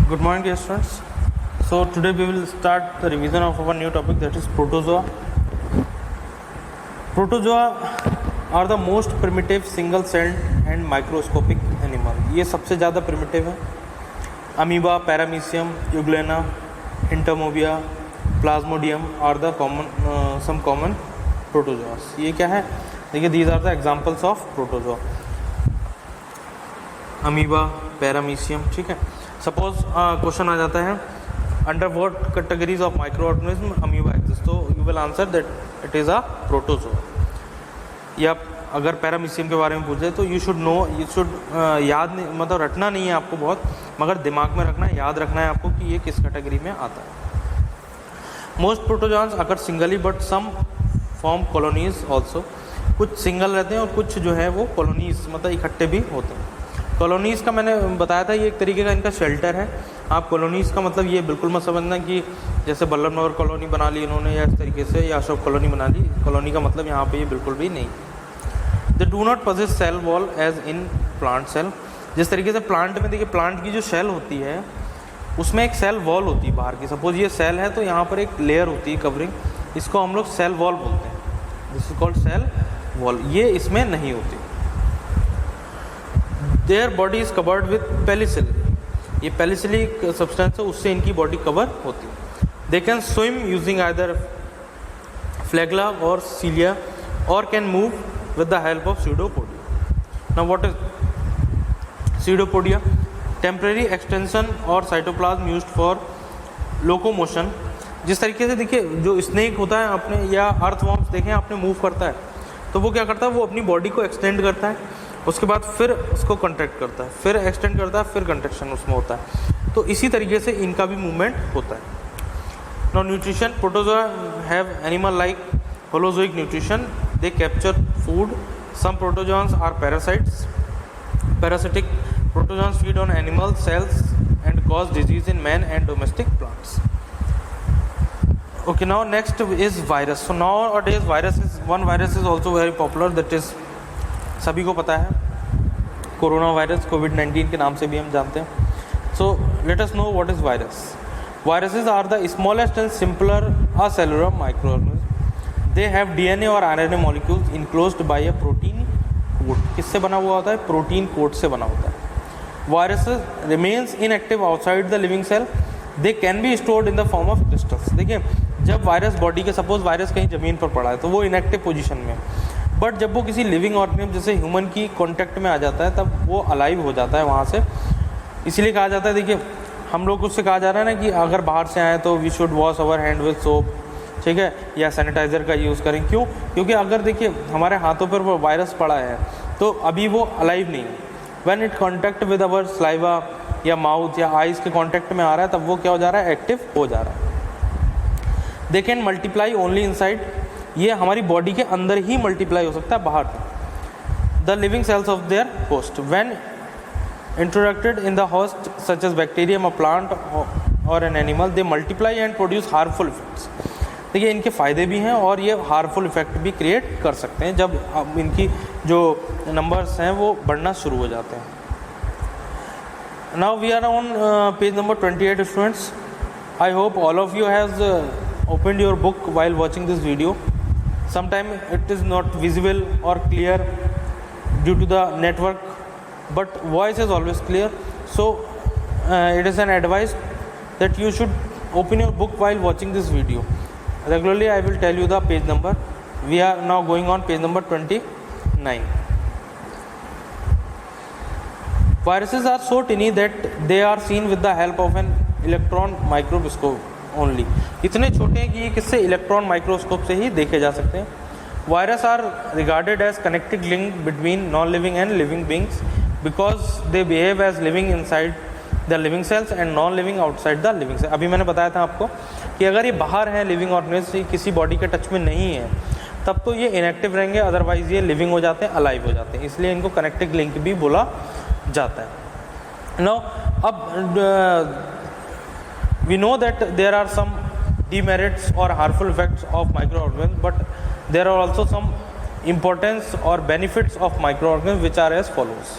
Good morning, dear students. So today we will start the revision of our new topic, that is protozoa. Protozoa are the most primitive single-celled and microscopic animal. ये सबसे ज़्यादा primitive है. Amoeba, Paramecium, Euglena, Entomobia, Plasmodium are the some common protozoas. ये क्या है? देखिए, these are the examples of protozoa. Amoeba, Paramecium, ठीक है. सपोज क्वेश्चन आ जाता है, under what categories of micro organism amoeba exist, तो you will answer that it is a protozoa. या अगर पैरामीशियम के बारे में पूछे तो you should know, you should याद नहीं, मतलब रटना नहीं है आपको बहुत, मगर दिमाग में रखना है, याद रखना है आपको कि ये किस कैटेगरी में आता है. मोस्ट प्रोटोजोन्स अगर singly but some form colonies also. कुछ सिंगल रहते हैं और कुछ जो है वो कॉलोनीज मतलब इकट्ठे भी होते हैं. कॉलोनीज़ का मैंने बताया था, ये एक तरीके का इनका शेल्टर है. आप कॉलोनीज़ का मतलब ये बिल्कुल मत समझना कि जैसे बल्लभ नगर कॉलोनी बना ली इन्होंने या इस तरीके से, या अशोक कॉलोनी बना ली. कॉलोनी का मतलब यहाँ पे ये बिल्कुल भी नहीं. They do not possess cell wall as in plant cell. जिस तरीके से प्लांट में देखिए, प्लांट की जो सेल होती है उसमें एक सेल वॉल होती है बाहर की. सपोज ये सेल है तो यहाँ पर एक लेयर होती है कवरिंग, इसको हम लोग सेल वॉल बोलते हैं. This is called cell wall. ये इसमें नहीं होती. Their body is covered with pellicle. ये पेलिसिलिक सब्सटेंस है, उससे इनकी बॉडी कवर होती है. They can swim using either flagella और सीलिया और can move with the help of pseudopodia. Now what is pseudopodia? Temporary extension और साइटोप्लाज्म यूज्ड फॉर लोकोमोशन. जिस तरीके से देखिए, जो स्नेक होता है अपने, या अर्थवॉर्म्स देखें आपने, मूव करता है तो वो क्या करता है, वो अपनी बॉडी को एक्सटेंड करता है, उसके बाद फिर उसको कॉन्ट्रैक्ट करता है, फिर एक्सटेंड करता है, फिर कंट्रैक्शन उसमें होता है. तो इसी तरीके से इनका भी मूवमेंट होता है. Now nutrition. Protozoa have animal like holozoic nutrition. They capture food. Some protozoans are parasites. Parasitic protozoans feed on animal cells and cause disease in man and domestic plants. Okay, now next is virus. So nowadays one virus is also very popular, that is सभी को पता है, corona virus, कोविड-19 के नाम से भी हम जानते हैं. So let us know what is virus. Viruses are the smallest and simpler acellular microorganism. They have DNA और RNA molecules enclosed by a protein coat. किससे बना हुआ होता है? प्रोटीन कोट से बना होता है. Viruses remains inactive outside the living cell. They can be stored in the form of crystals. देखिए, जब वायरस बॉडी के, सपोज वायरस कहीं ज़मीन पर पड़ा है तो वो इनएक्टिव पोजीशन में, बट जब वो किसी लिविंग ऑर्गेनिज्म जैसे ह्यूमन की कांटेक्ट में आ जाता है तब वो अलाइव हो जाता है वहाँ से. इसीलिए कहा जाता है, देखिए हम लोग उससे कहा जा रहा है ना कि अगर बाहर से आए तो we should wash our hand with soap, ठीक है, या सैनिटाइज़र का यूज़ करें. क्यों? क्योंकि अगर देखिए हमारे हाथों पर वो वायरस पड़ा है तो अभी वो अलाइव नहीं है. When it contact with our saliva या माउथ या आइज़ के कॉन्टैक्ट में आ रहा है तब वो क्या हो जा रहा है? एक्टिव हो जा रहा है. They can multiply only inside. ये हमारी बॉडी के अंदर ही मल्टीप्लाई हो सकता है, बाहर. The living cells of their host. When introduced in the host such as bacterium, a plant और an animal, they multiply and produce harmful effects. देखिए, इनके फ़ायदे भी हैं और ये हार्मफुल इफेक्ट भी क्रिएट कर सकते हैं जब इनकी जो नंबर्स हैं वो बढ़ना शुरू हो जाते हैं. Now we are on page number 28 students. I hope all of you has opened your book while watching this video. Sometimes it is not visible or clear due to the network, but voice is always clear. So it is an advice that you should open your book while watching this video. Regularly I will tell you the page number. We are now going on page number 29. Viruses are so tiny that they are seen with the help of an electron microscope only. इतने छोटे हैं कि ये किससे? Electron microscope से ही देखे जा सकते हैं. Virus are regarded as connecting link between non living and living beings because they behave as living inside the living cells and non living outside the living cell. अभी मैंने बताया था आपको कि अगर ये बाहर हैं लिविंग ऑर्गेनिज्म, किसी बॉडी के टच में नहीं है, तब तो ये इनएक्टिव रहेंगे, अदरवाइज ये लिविंग हो जाते हैं, अलाइव हो जाते हैं. इसलिए इनको कनेक्टिंग लिंक भी बोला जाता है. नाउ अब we know that there are some demerits or harmful effects of microorganisms, but there are also some importance or benefits of microorganisms which are as follows.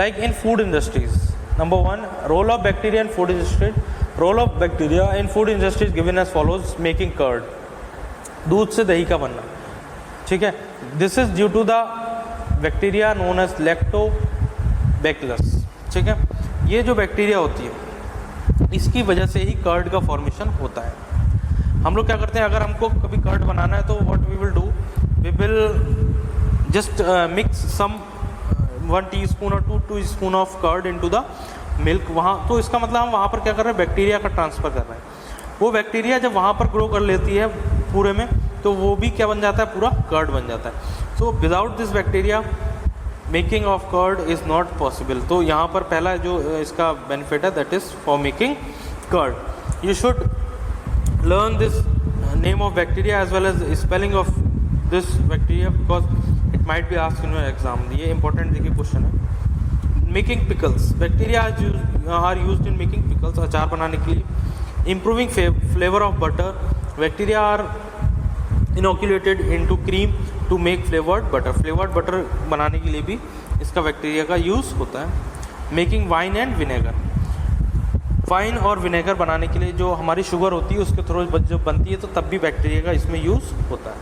Like in food industries, Number 1, role of bacteria in food industry. Role of bacteria in food industry is given as follows: making curd, दूध से दही का बनना, ठीक है. This is due to the bacteria known as Lactobacillus, ठीक है. ये जो बैक्टीरिया होती है इसकी वजह से ही कर्ड का फॉर्मेशन होता है. हम लोग क्या करते हैं, अगर हमको कभी कर्ड बनाना है तो what we will do, we will just mix some 1 teaspoon और 2 teaspoon of curd into the milk. वहाँ तो इसका मतलब हम वहाँ पर क्या कर रहे हैं, बैक्टीरिया का ट्रांसफ़र कर रहे हैं. वो बैक्टीरिया जब वहाँ पर ग्रो कर लेती है पूरे में, तो वो भी क्या बन जाता है, पूरा कर्ड बन जाता है. So without this bacteria making of curd is not possible. तो यहाँ पर पहला जो इसका बेनिफिट है that is for making curd. You should learn this name of bacteria as well as spelling of this bacteria because it might be asked in your exam. ये important देखिए question है. Making pickles, bacteria are used in making pickles, अचार बनाने के लिए. Improving flavour of butter, bacteria are inoculated into cream to make flavoured butter. Flavoured butter बनाने के लिए भी इसका बैक्टीरिया का यूज़ होता है. Making wine and vinegar, wine और विनेगर बनाने के लिए जो हमारी शुगर होती है उसके थ्रू जब बनती है तो तब भी बैक्टीरिया का इसमें यूज़ होता है.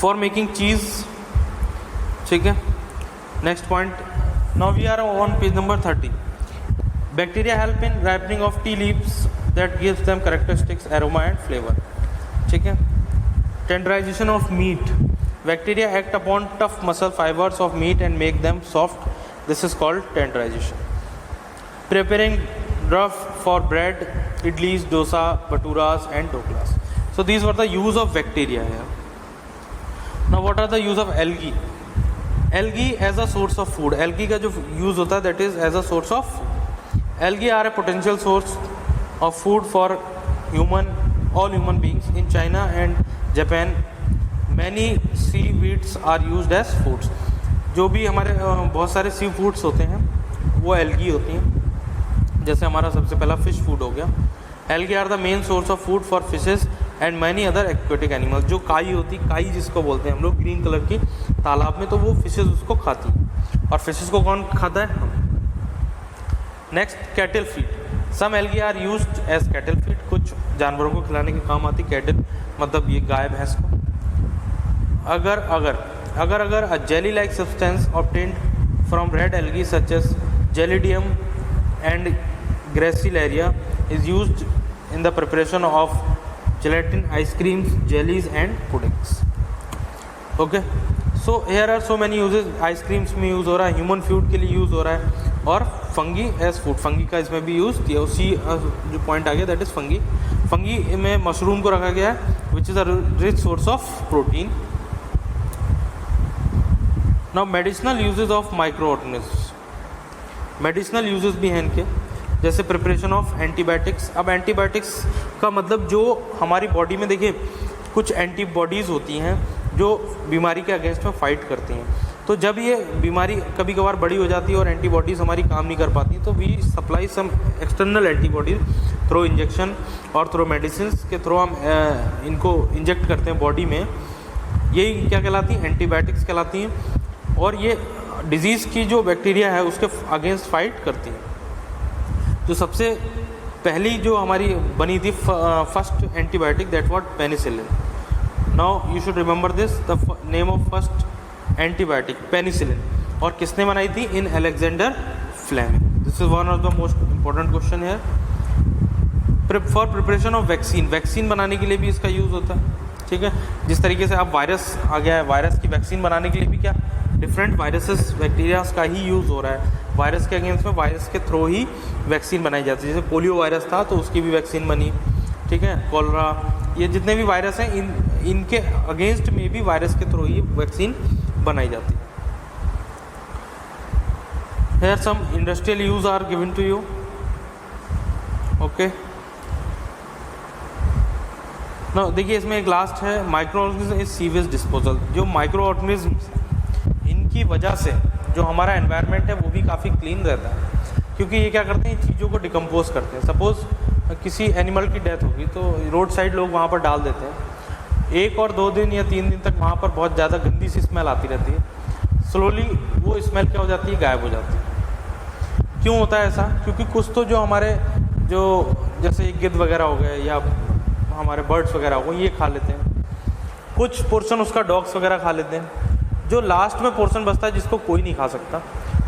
फॉर मेकिंग चीज़, ठीक है. Next point, now we are on page number 30. Bacteria help in ripening of tea leaves that gives them characteristics aroma and flavour, ठीक है. Tenderization of meat, bacteria act upon tough muscle fibres of meat and make them soft, this is called tenderization. Preparing rough for bread, idlis, dosa, bhaturas and dhoklas. So these were the use of bacteria here. Now what are the use of algae. Algae as a source of food, algae का जो use होता है that is as a source of food. Algae are a potential source of food for all human beings. In China and Japan, many seaweeds are used as foods. जो भी हमारे बहुत सारे sea foods होते हैं वो एल्गी होती हैं. जैसे हमारा सबसे पहला फिश फूड हो गया. Algae are the main source of food for fishes and many other aquatic animals. जो काई होती, काई जिसको बोलते हैं हम लोग, ग्रीन कलर की तालाब में, तो वो फिशेस उसको खाती हैं. और फिशेस को कौन खाता है? Next, cattle feed. Some algae are used as cattle feed, कुछ जानवरों को खिलाने के काम आती. कैटल मतलब ये गाय भैंस को. Agar a jelly like substance obtained from red algae such as Gelidium and Gracilaria is used in the preparation of gelatin, ice creams, jellies and puddings. Okay, so here are so many uses. Ice creams में use हो रहा है, human food के लिए use हो रहा है, और फंगी एज फूड, फंगी का इसमें भी यूज़ किया. उसी जो पॉइंट आ गया दैट इज़ फंगी. फंगी में मशरूम को रखा गया है which is a rich source of protein. Now medicinal uses of micro organisms. Medicinal uses भी हैं इनके, जैसे प्रिपरेशन ऑफ एंटीबायोटिक्स. अब एंटीबायोटिक्स का मतलब जो हमारी बॉडी में, देखिए कुछ एंटीबॉडीज़ होती हैं जो बीमारी के अगेंस्ट में फाइट करती हैं. तो जब ये बीमारी कभी कभार बड़ी हो जाती है और एंटीबॉडीज़ हमारी काम नहीं कर पाती, तो we supply some external antibodies through injection और थ्रू मेडिसिन के थ्रू हम इनको इंजेक्ट करते हैं बॉडी में. यही क्या कहलाती हैं? एंटीबायोटिक्स कहलाती हैं. और ये डिजीज़ की जो बैक्टीरिया है उसके अगेंस्ट फाइट करती हैं. जो सबसे पहली जो हमारी बनी थी first antibiotic that was penicillin. Now you should remember this, the name of first antibiotic penicillin. और किसने बनाई थी? इन Alexander Fleming. This is one of the most important question है. For preparation of vaccine, vaccine बनाने के लिए भी इसका यूज़ होता है. ठीक है, जिस तरीके से अब वायरस आ गया है, वायरस की वैक्सीन बनाने के लिए भी क्या डिफरेंट वायरसेस, बैक्टीरियाज का ही यूज़ हो रहा है. वायरस के अगेंस्ट में वायरस के थ्रू ही वैक्सीन बनाई जाती है. जैसे पोलियो वायरस था तो उसकी भी वैक्सीन बनी. ठीक है, कोलरा, ये जितने भी वायरस हैं इनके अगेंस्ट में भी वायरस के थ्रू ही वैक्सीन बनाई जाती है. Here some industrial use are given to you. Okay. Now देखिए इसमें एक लास्ट है, micro organism is sewage disposal. जो माइक्रो ऑर्गेनिज्म इनकी वजह से जो हमारा एनवायरनमेंट है वो भी काफ़ी क्लीन रहता है, क्योंकि ये क्या करते हैं, चीज़ों को डिकम्पोज करते हैं. सपोज़ किसी एनिमल की डेथ होगी तो रोड साइड लोग वहाँ पर डाल देते हैं. 1 और 2 दिन या 3 दिन तक वहाँ पर बहुत ज़्यादा गंदी सी स्मेल आती रहती है. स्लोली वो स्मेल क्या हो जाती है, गायब हो जाती है. क्यों होता है ऐसा? क्योंकि कुछ तो जो हमारे जो जैसे गिद्ध वगैरह हो गए या हमारे बर्ड्स वगैरह हो गए ये खा लेते हैं, कुछ पोर्शन उसका डॉग्स वगैरह खा लेते हैं। जो लास्ट में पोर्शन बचता है जिसको कोई नहीं खा सकता,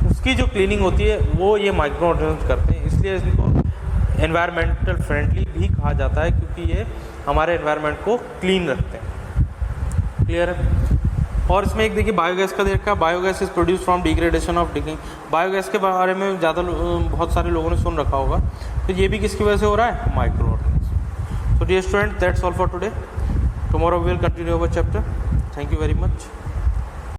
उसकी जो क्लीनिंग होती है वो ये माइक्रो ऑर्गेनिज्म करते हैं। इसलिए इनको एनवायरमेंटल फ्रेंडली भी कहा जाता है, क्योंकि ये हमारे एनवायरनमेंट को क्लीन रखते हैं। क्लियर है? और इसमें एक देखिए बायोगैस का देखा, biogas is produce from degradation of digging. Biogas के बारे में बहुत सारे लोगों ने सुन रखा होगा, तो ये भी किसकी वजह से हो रहा है? Micro organism. So dear student, that's all for today. Tomorrow we will continue our chapter. Thank you very much.